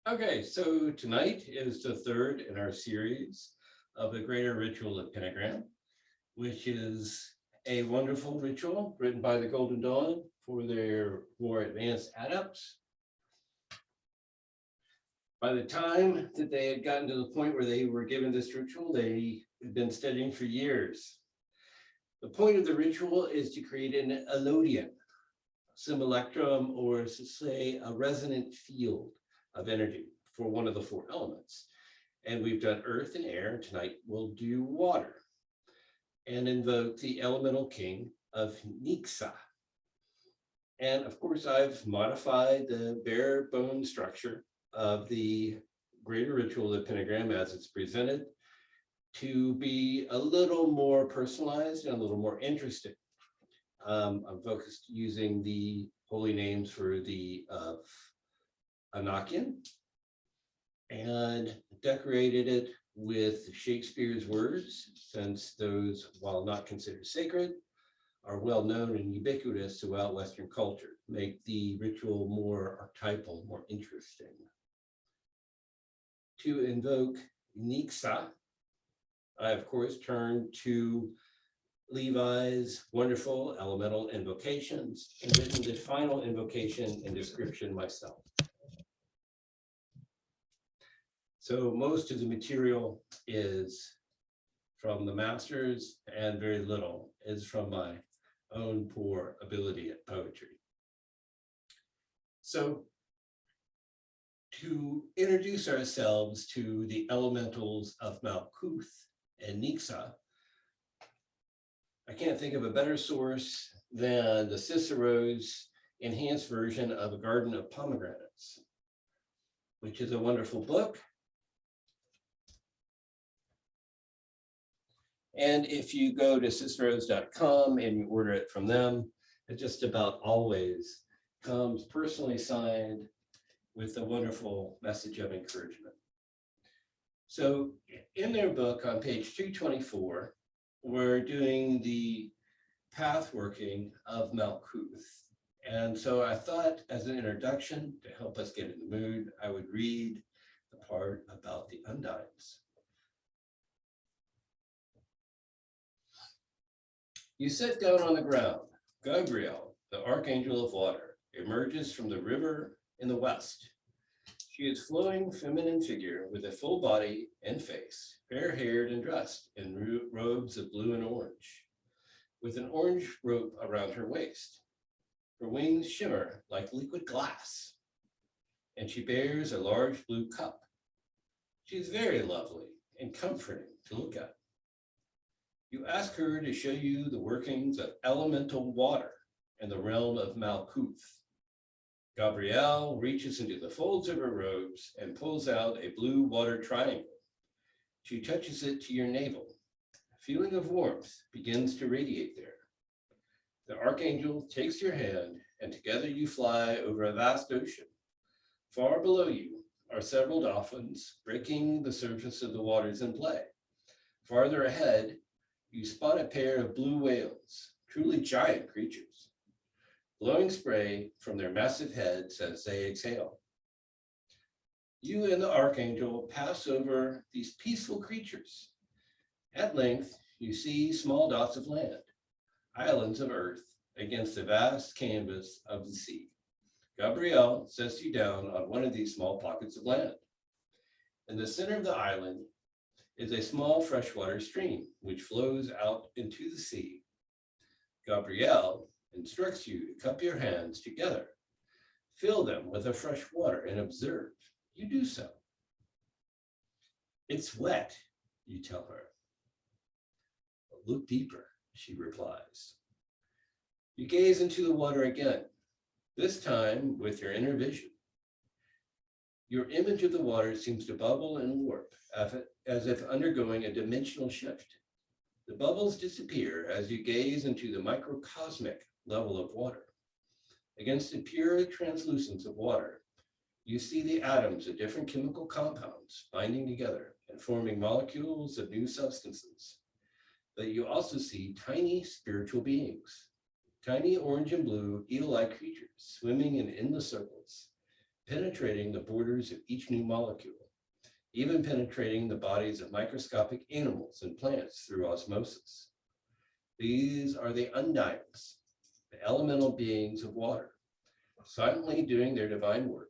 Okay, so tonight is the third in our series of the Greater Ritual of Pentagram, which is a wonderful ritual written by the Golden Dawn for their more advanced adepts. By the time that they had gotten to the point where they were given this ritual, they had been studying for years. The point of the ritual is to create an elodian, simulacrum, or to say a resonant field of energy for one of the four elements. And we've done earth and air, and tonight we'll do water and invoke the elemental king of Nixsa. And of course, I've modified the bare bone structure of the Greater Ritual of Pentagram as it's presented to be a little more personalized and a little more interesting. I'm focused using the holy names for the Anakhian and decorated it with Shakespeare's words, since those, while not considered sacred, are well known and ubiquitous throughout Western culture, make the ritual more archetypal, more interesting. To invoke Nixsa, I of course turn to Levi's wonderful elemental invocations and written the final invocation and description myself. So most of the material is from the masters and very little is from my own poor ability at poetry. So to introduce ourselves to the elementals of Malkuth and Nixsa, I can't think of a better source than the Cicero's enhanced version of A Garden of Pomegranates, which is a wonderful book. And if you go to ciceros.com and you order it from them, it just about always comes personally signed with a wonderful message of encouragement. So in their book on page 224, we're doing the path working of Malkuth. And so I thought as an introduction to help us get in the mood, I would read the part about the Undines. You sit down on the ground. Gabriel, the archangel of water, emerges from the river in the west. She is flowing feminine figure with a full body and face, fair-haired and dressed in robes of blue and orange, with an orange rope around her waist. Her wings shimmer like liquid glass, and she bears a large blue cup. She is very lovely and comforting to look at. You ask her to show you the workings of elemental water in the realm of Malkuth. Gabriel reaches into the folds of her robes and pulls out a blue water triangle. She touches it to your navel. A feeling of warmth begins to radiate there. The archangel takes your hand, and together you fly over a vast ocean. Far below you are several dolphins breaking the surface of the waters in play. Farther ahead, you spot a pair of blue whales, truly giant creatures, blowing spray from their massive heads as they exhale. You and the archangel pass over these peaceful creatures. At length, you see small dots of land, islands of earth against the vast canvas of the sea. Gabriel sets you down on one of these small pockets of land. In the center of the island is a small freshwater stream, which flows out into the sea. Gabriel instructs you to cup your hands together, fill them with the fresh water, and observe. You do so. It's wet, you tell her. Look deeper, she replies. You gaze into the water again, this time with your inner vision. Your image of the water seems to bubble and warp, as if undergoing a dimensional shift. The bubbles disappear as you gaze into the microcosmic level of water. Against the pure translucence of water, you see the atoms of different chemical compounds binding together and forming molecules of new substances. But you also see tiny spiritual beings, tiny orange and blue eel-like creatures swimming in endless circles, penetrating the borders of each new molecule, even penetrating the bodies of microscopic animals and plants through osmosis. These are the Undines, the elemental beings of water, silently doing their divine work,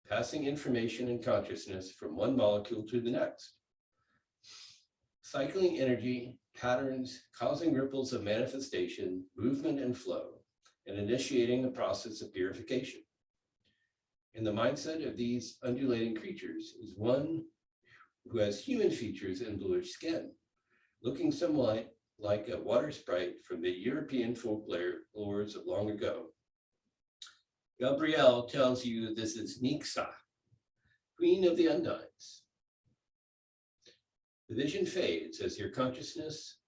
passing information and consciousness from one molecule to the next, cycling energy, patterns, causing ripples of manifestation, movement, and flow, and initiating the process of purification. In the mindset of these undulating creatures is one who has human features and bluish skin, looking somewhat like a water sprite from the European folklores of long ago. Gabriel tells you this is Nixsa, Queen of the Undines. The vision fades as your consciousness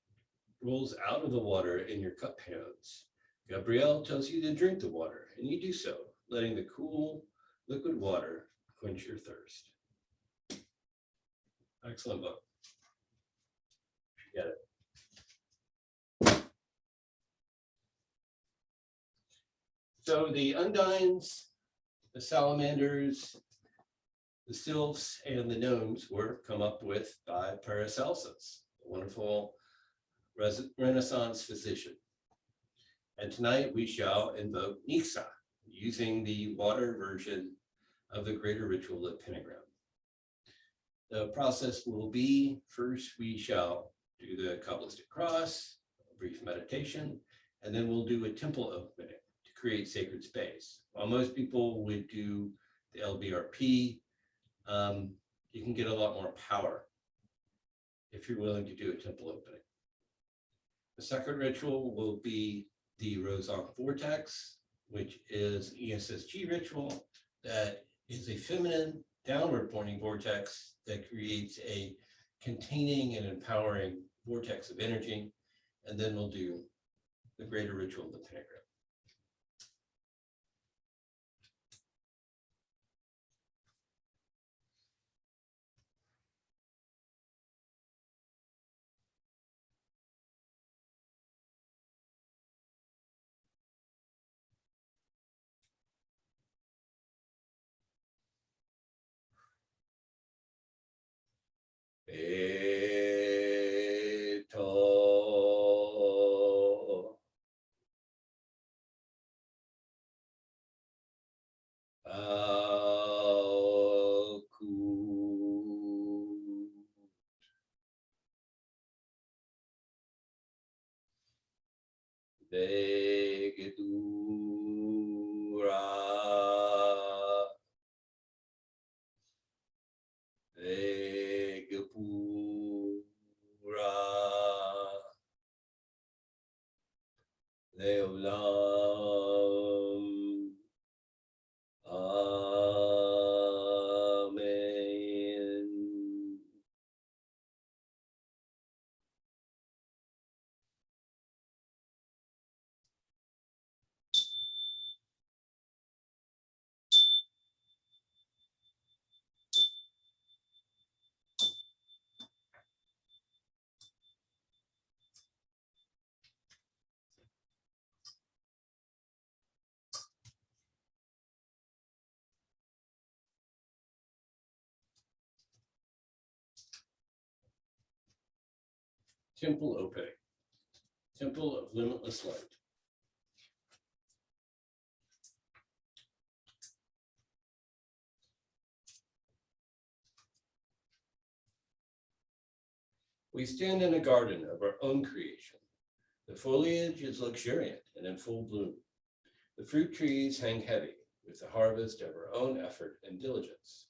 rolls out of the water in your cup hands. Gabriel tells you to drink the water, and you do so, letting the cool liquid water quench your thirst. Excellent book. Get it. So the Undines, the salamanders, the sylphs, and the gnomes were come up with by Paracelsus, a wonderful Renaissance physician. And tonight we shall invoke Nixsa, using the water version of the greater ritual of Pentagram. The process will be, first we shall do the Kabalastic Cross, a brief meditation, and then we'll do a temple opening to create sacred space. While most people would do the LBRP, you can get a lot more power if you're willing to do a temple opening. The second ritual will be the Vortex, which is ESSG ritual that is a feminine downward pointing vortex that creates a containing and empowering vortex of energy. And then we'll do the greater ritual of the Pentagram. Temple opening, temple of limitless light. We stand in a garden of our own creation. The foliage is luxuriant and in full bloom. The fruit trees hang heavy with the harvest of our own effort and diligence.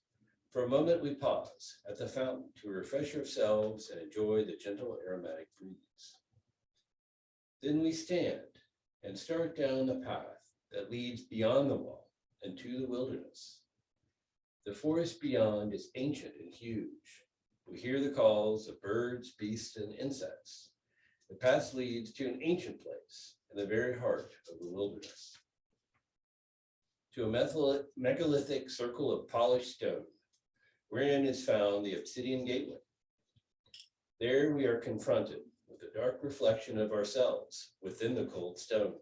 For a moment we pause at the fountain to refresh ourselves and enjoy the gentle aromatic breeze. Then we stand and start down the path that leads beyond the wall and to the wilderness. The forest beyond is ancient and huge. We hear the calls of birds, beasts, and insects. The path leads to an ancient place in the very heart of the wilderness. To a megalithic circle of polished stone, wherein is found the obsidian gateway. There we are confronted with the dark reflection of ourselves within the cold stone.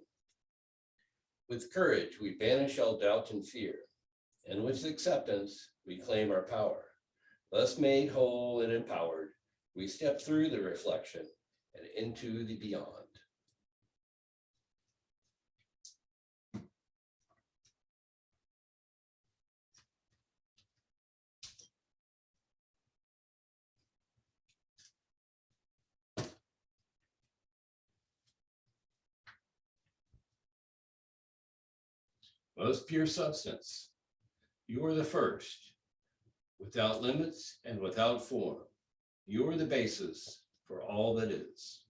With courage, we banish all doubt and fear. and with acceptance, we claim our power. Thus made whole and empowered, we step through the reflection and into the beyond. Most pure substance, you are the first, without limits and without form. You are the basis for all that is.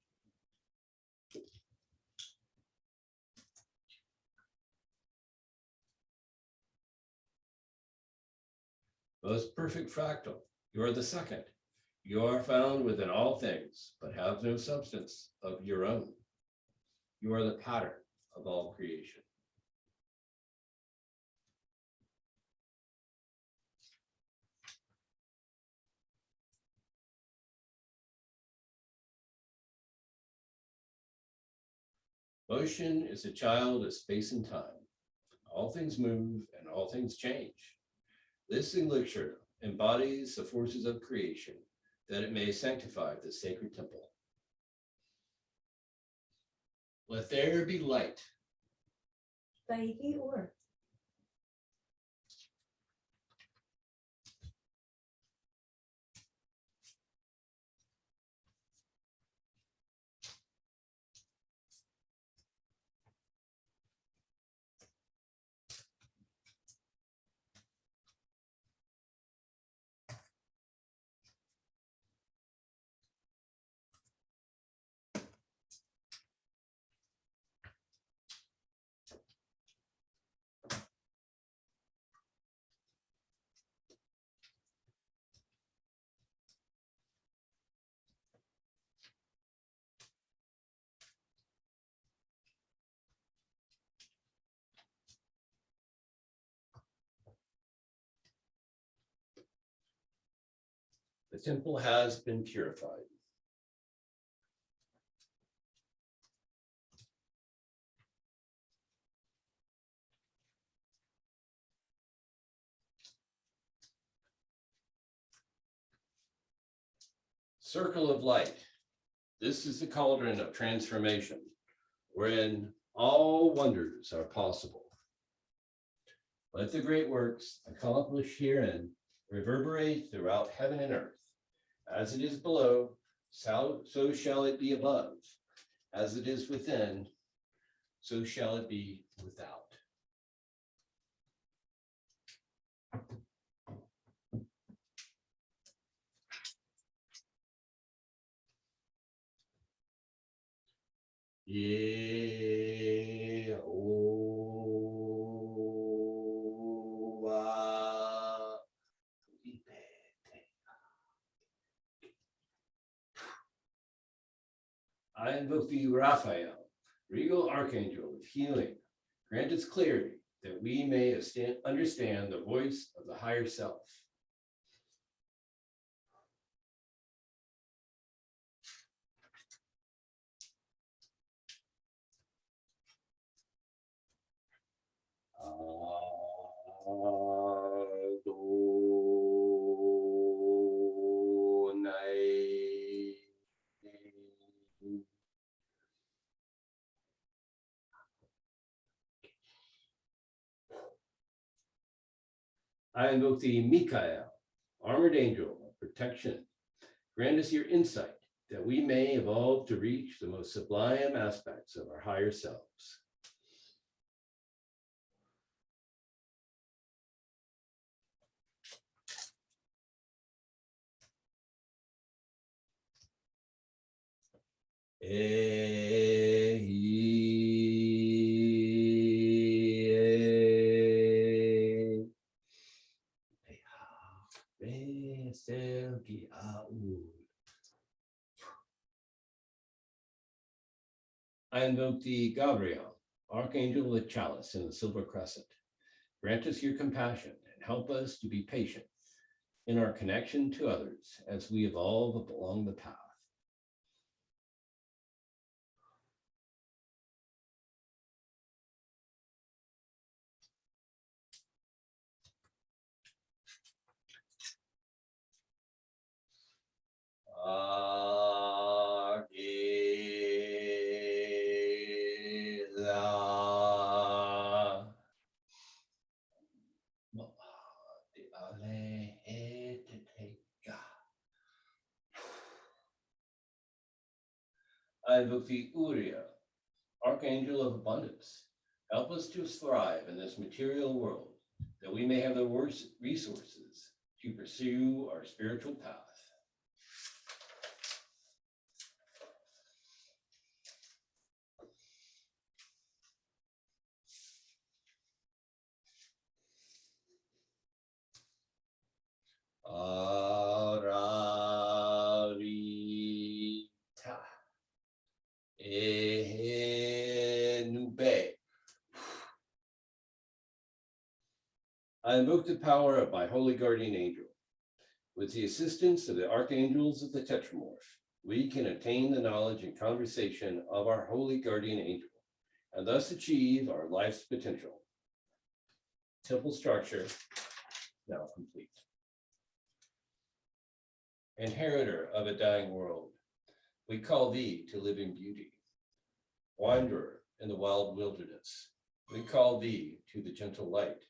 Most perfect fractal, you are the second. You are found within all things, but have no substance of your own. You are the pattern of all creation. Motion is a child of space and time. All things move and all things change. This elixir embodies the forces of creation, that it may sanctify the sacred temple. Let there be light. Taigi or. The temple has been purified. Circle of light. This is the cauldron of transformation, wherein all wonders are possible. Let the great works accomplished herein reverberate throughout heaven and earth. As it is below, so shall it be above. As it is within, so shall it be without. Yeah, oh, I invoke thee, Raphael, regal archangel of healing. Grant us clarity that we may understand the voice of the higher self. I invoke thee, Michael, armored angel of protection. Grant us your insight that we may evolve to reach the most sublime aspects of our higher selves. I invoke thee, Gabriel, archangel of the chalice in the silver crescent. Grant us your compassion and help us to be patient in our connection to others as we evolve along the path. I invoke the Uriah, Archangel of Abundance. Help us to thrive in this material world, that we may have the resources to pursue our spiritual path. Ararita. Ehenube. I invoke the power of my holy guardian angel. With the assistance of the archangels of the Tetramorph, we can attain the knowledge and conversation of our holy guardian angel, and thus achieve our life's potential. Temple structure now complete. Inheritor of a dying world, we call thee to live in beauty. Wanderer in the wild wilderness, we call thee to the gentle light.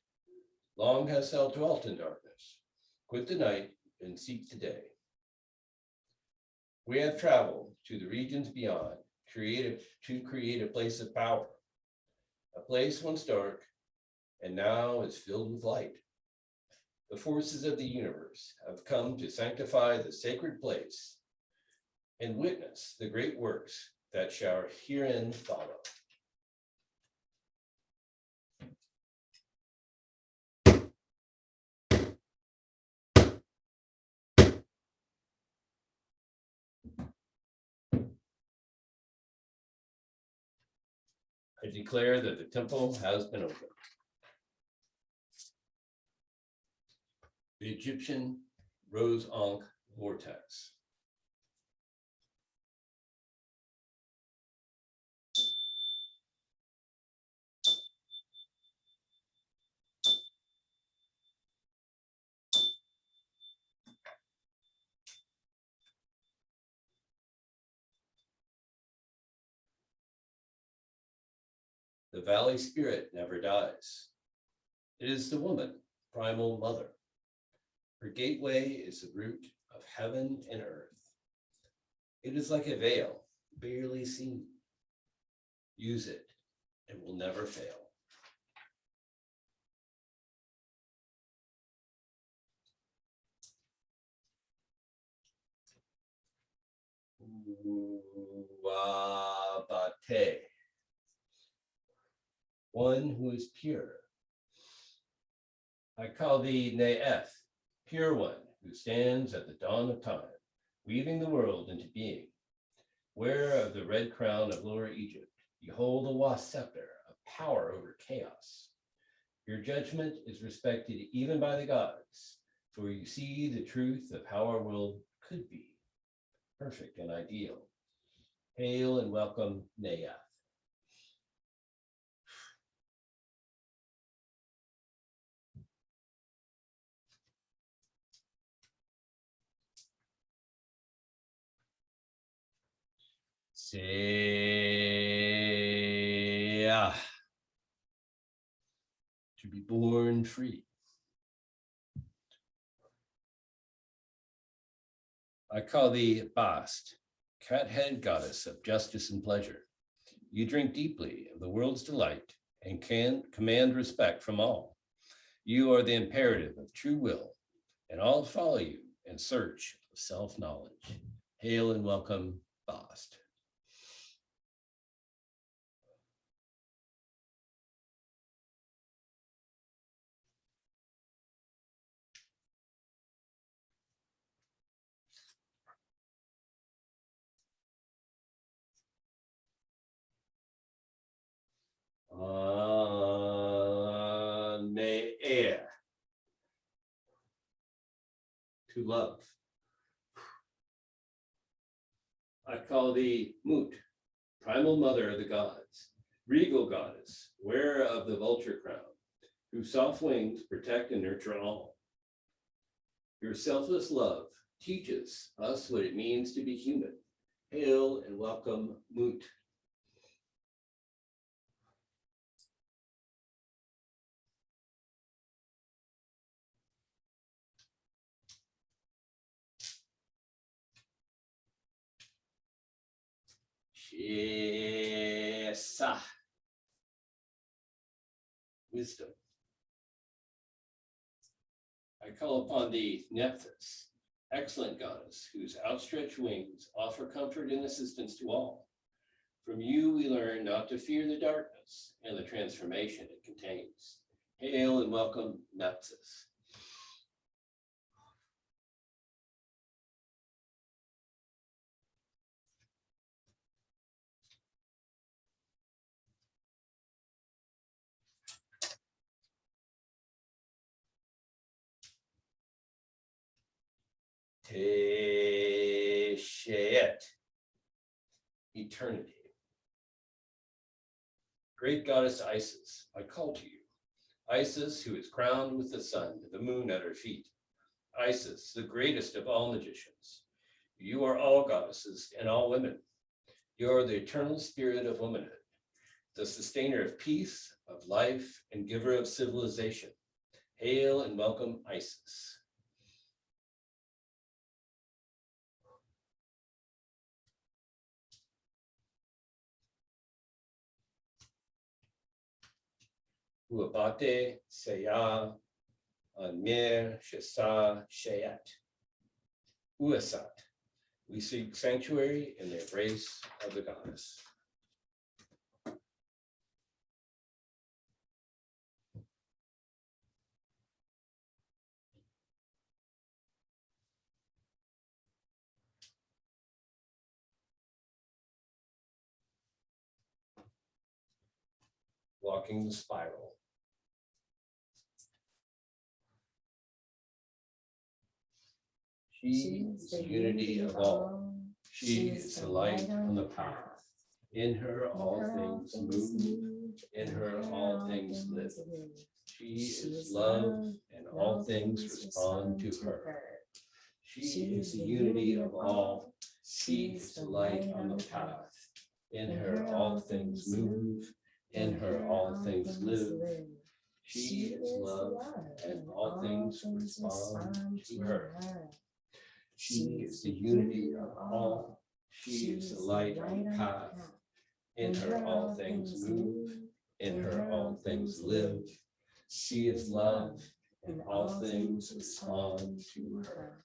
Long hast thou dwelt in darkness. Quit the night and seek the day. We have traveled to the regions beyond, to create a place of power, a place once dark and now is filled with light. The forces of the universe have come to sanctify the sacred place and witness the great works that shall herein follow. I declare that the temple has been opened. The Egyptian rose Ankh vortex. The valley spirit never dies. It is the woman, primal mother. Her gateway is the root of heaven and earth. It is like a veil, barely seen. Use it, it will never fail. Uwabate. One who is pure. I call thee Ne'eth, pure one, who stands at the dawn of time, weaving the world into being. Wearer of the red crown of Lower Egypt, you hold a Wa scepter of power over chaos. Your judgment is respected even by the gods, for you see the truth of how our world could be, perfect and ideal. Hail and welcome, Ne'eth. Say, to be born free. I call thee Bast, cat-head goddess of justice and pleasure. You drink deeply of the world's delight and can command respect from all. You are the imperative of true will, and all follow you in search of self-knowledge. Hail and welcome, Bast. Ne'er, to love. I call thee Mut, primal mother of the gods, regal goddess, wearer of the vulture crown, whose soft wings protect and nurture all. Your selfless love teaches us what it means to be human. Hail and welcome, Mut. Esa. Wisdom. I call upon thee, Nephthys, excellent goddess, whose outstretched wings offer comfort and assistance to all. From you we learn not to fear the darkness and the transformation it contains. Hail and welcome, Nephthys. Teshet, eternity. Great goddess Isis, I call to you. Isis, who is crowned with the sun, the moon at her feet. Isis, the greatest of all magicians. You are all goddesses and all women. You are the eternal spirit of womanhood, the sustainer of peace, of life, and giver of civilization. Hail and welcome, Isis. Uabate, Seya, Anmir, Shesa, Shayat. Uasat. We seek sanctuary in the embrace of the goddess. Walking the spiral. She is the unity of all. She is the light on the path. In her all things move. In her all things live. She is love, and all things respond to her. She is the unity of all. She is the light on the path. In her all things move. In her all things live. She is love, and all things respond to her. She is the unity of all. She is the light on the path. In her all things move. In her all things live. She is love, and all things respond to her.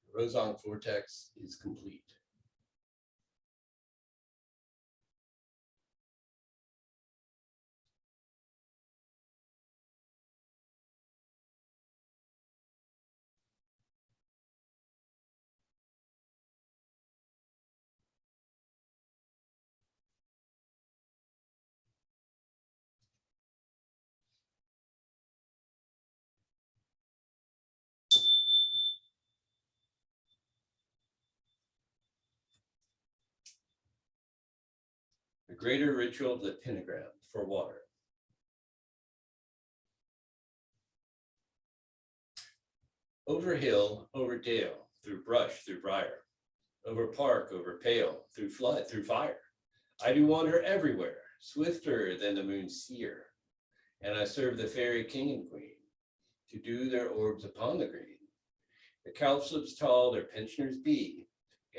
The Rosong Vortex is complete. The greater ritual of the Pentagram for water. Over hill, over dale, through brush, through briar, over park, over pale, through flood, through fire. I do wander everywhere, swifter than the moon's seer, and I serve the fairy king and queen to do their orbs upon the green. The cowslips tall, their pensioners be,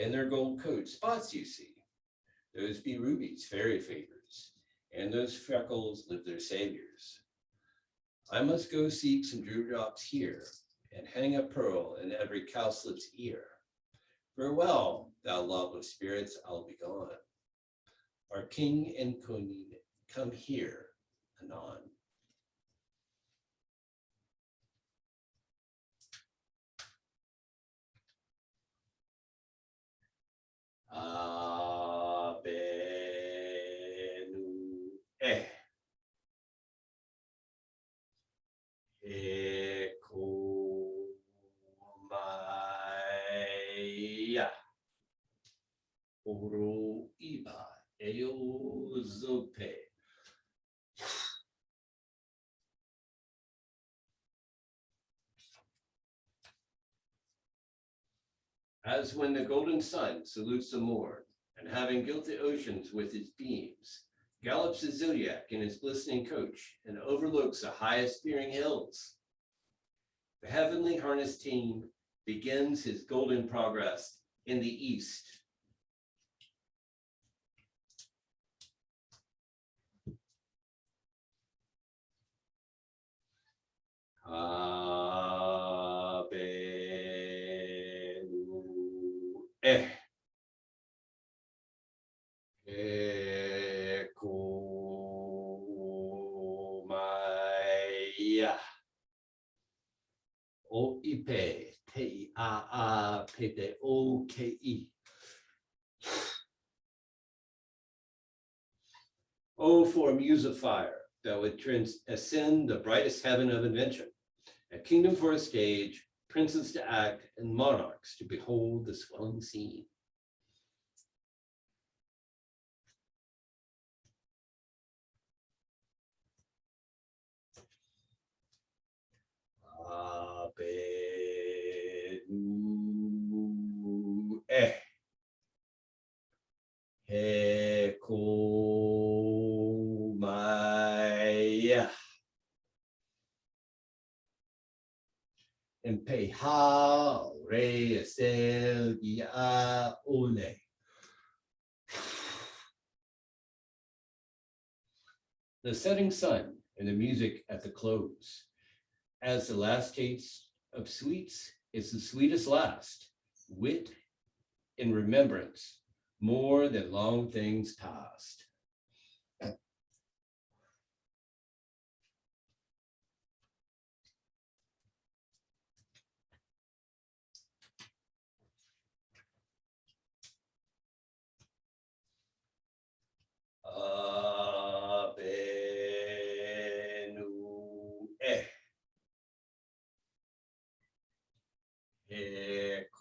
and their gold coat spots you see. Those be rubies, fairy favors, and those freckles live their saviors. I must go seek some dewdrops here, and hang a pearl in every cowslip's ear. Farewell, thou love of spirits, I'll be gone. Our king and queen come here anon. Abenu Ekomaya Oro Iba Eozope. As when the golden sun salutes the morn, and having gilt the oceans with its beams, gallops a zodiac in his glistening coach and overlooks the highest-bearing hills. The heavenly harness team begins his golden progress in the east. Ekumaya. O ipe te a pete o ke. Oh, for a muse of fire that would ascend the brightest heaven of invention, a kingdom for a stage, princes to act, and monarchs to behold the swelling scene. Hekumaya. And pay ha re sel ya ole. The setting sun and the music at the close. As the last taste of sweets is the sweetest last, wit in remembrance more than long things past. Ekumaya.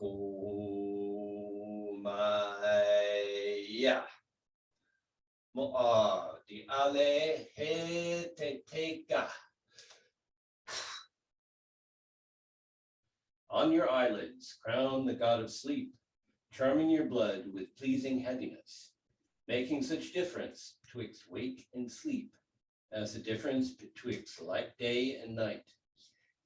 Mo'a di ale he te teka. On your eyelids, crown the god of sleep, charming your blood with pleasing heaviness, making such difference twixt wake and sleep as the difference betwixt light day and night.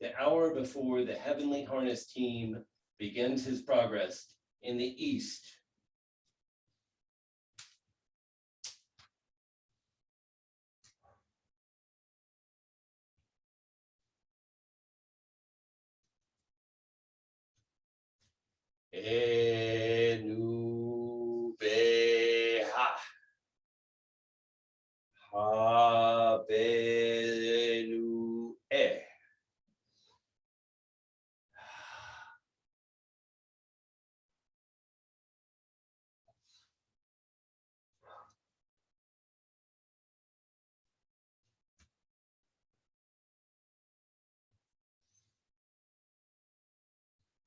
The hour before the heavenly harness team begins his progress in the east. Enubeha. Habenu e.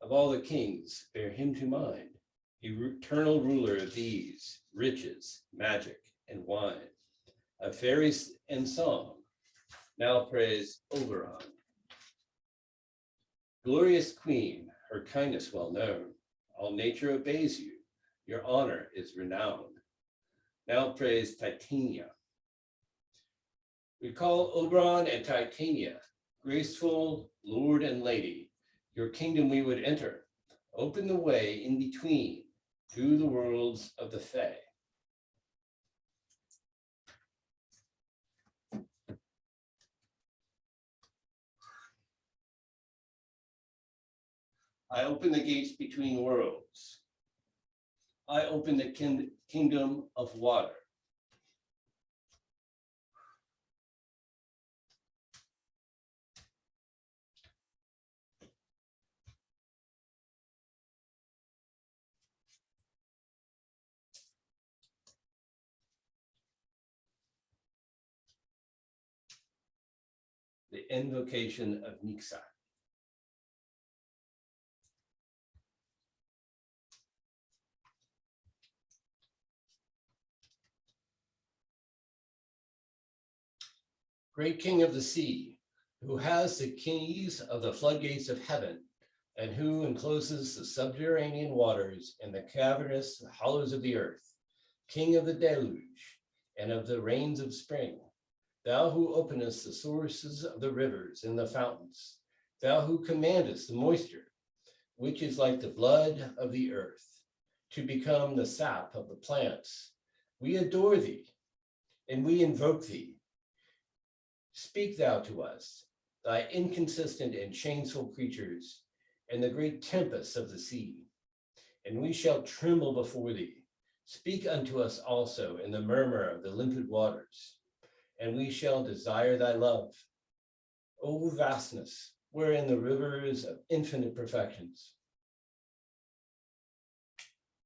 Of all the kings, bear him to mind, eternal ruler of these, riches, magic, and wine, of fairies and song. Now praise Oberon. Glorious queen, her kindness well known, all nature obeys you, your honor is renowned. Now praise Titania. We call Oberon and Titania, graceful lord and lady, your kingdom we would enter. Open the way in between to the worlds of the Fae. I open the gates between worlds. I open the kingdom of water. The invocation of Nixsa. Great King of the sea, who has the keys of the floodgates of heaven, and who encloses the subterranean waters and the cavernous hollows of the earth, King of the deluge, and of the rains of spring. Thou who openest the sources of the rivers and the fountains, thou who commandest the moisture, which is like the blood of the earth, to become the sap of the plants. We adore thee, and we invoke thee. Speak thou to us, thy inconsistent and changeful creatures, and the great tempests of the sea, and we shall tremble before thee. Speak unto us also in the murmur of the limpid waters, and we shall desire thy love. O vastness, wherein the rivers of infinite perfections.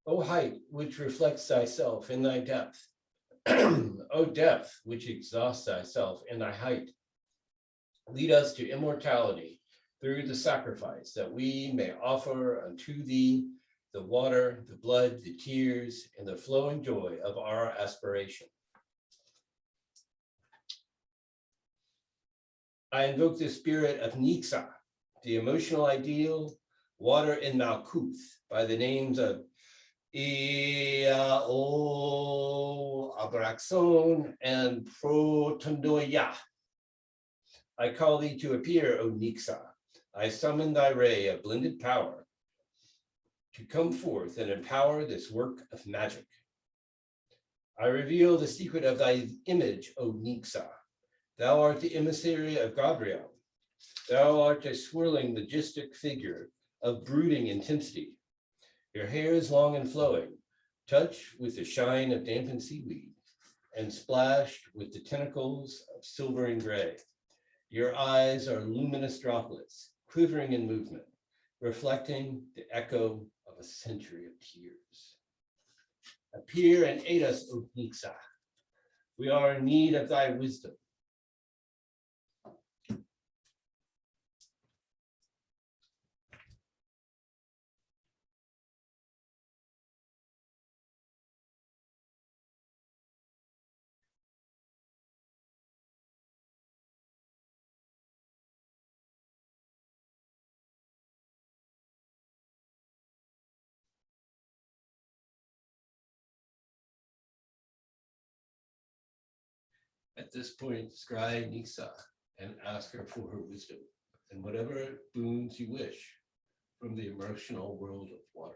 O height, which reflects thyself in thy depth. O depth, which exhausts thyself in thy height. Lead us to immortality through the sacrifice, that we may offer unto thee the water, the blood, the tears, and the flowing joy of our aspiration. I invoke the spirit of Nixsa, the emotional ideal, water in Malkuth, by the names of Iao, Abraxon, and Protondoya. I call thee to appear, O Nixsa. I summon thy ray of blended power to come forth and empower this work of magic. I reveal the secret of thy image, O Nixsa. Thou art the emissary of Gabriel. Thou art a swirling, majestic figure of brooding intensity. Your hair is long and flowing, touched with the shine of dampened seaweed, and splashed with the tentacles of silvering gray. Your eyes are luminous droplets, quivering in movement, reflecting the echo of a century of tears. Appear and aid us, O Nixsa. We are in need of thy wisdom. At this point, scry Nixsa and ask her for her wisdom and whatever boons you wish from the emotional world of water.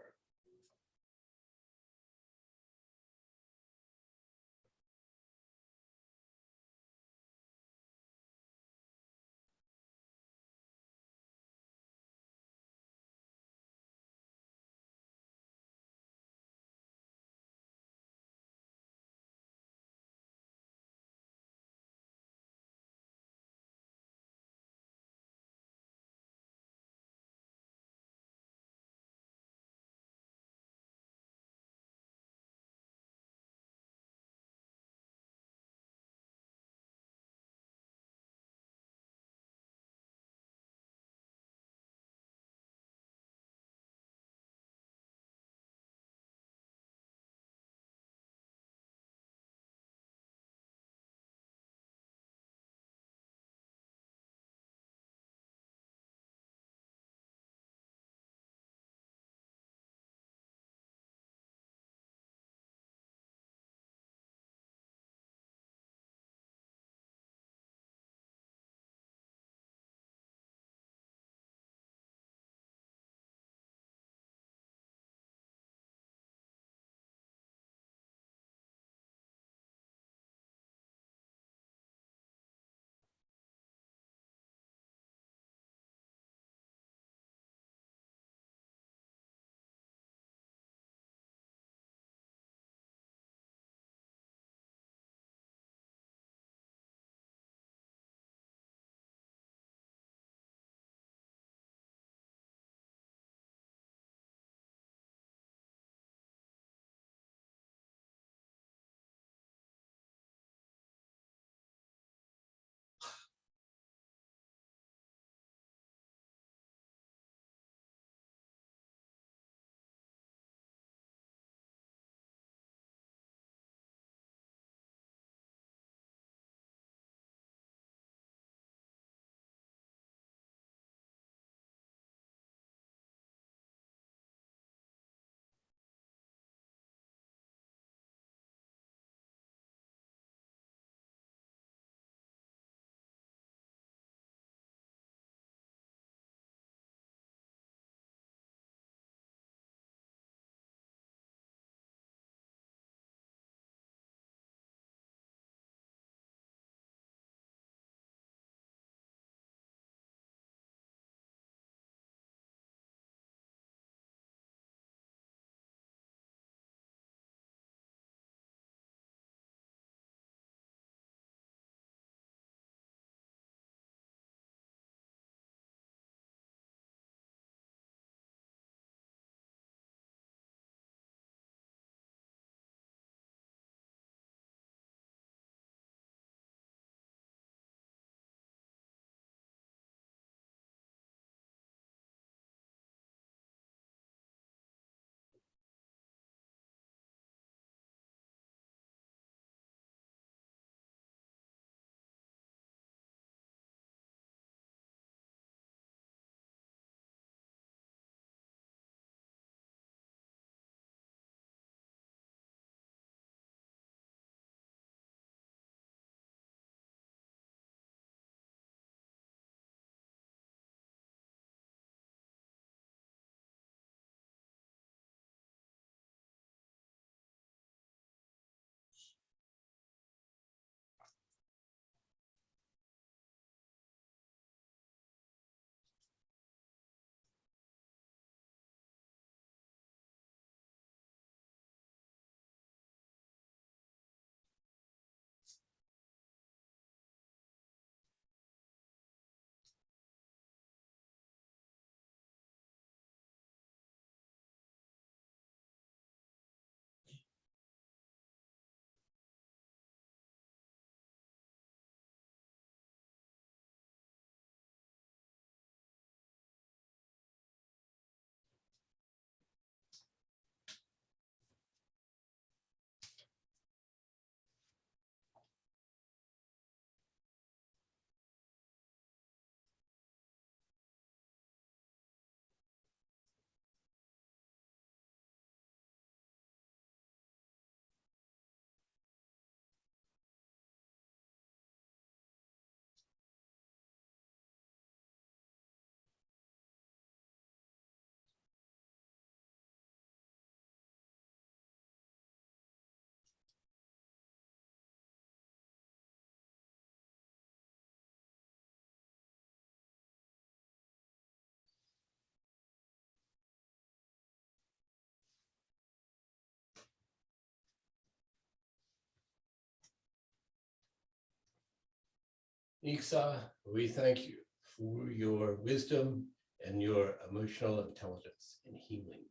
Nixsa, we thank you for your wisdom and your emotional intelligence in healing.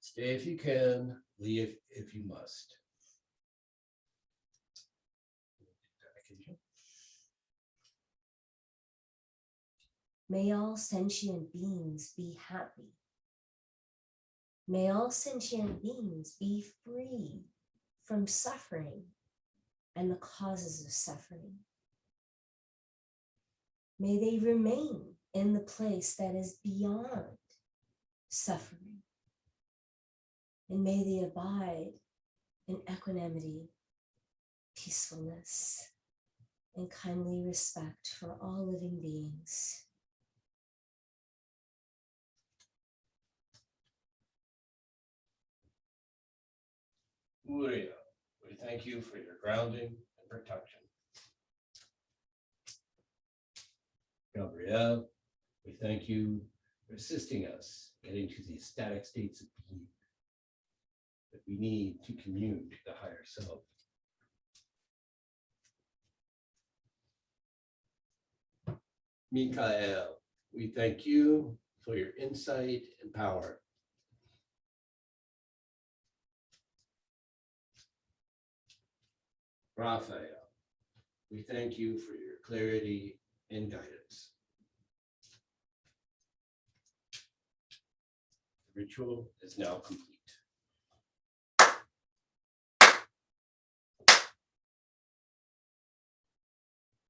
Stay if you can, leave if you must. May all sentient beings be happy. May all sentient beings be free from suffering and the causes of suffering. May they remain in the place that is beyond suffering. And may they abide in equanimity, peacefulness, and kindly respect for all living beings. Uriel, we thank you for your grounding and protection. Gabriel, we thank you for assisting us getting to the ecstatic states of being that we need to commune to the higher self. Mikael, we thank you for your insight and power. Raphael, we thank you for your clarity and guidance. The ritual is now complete.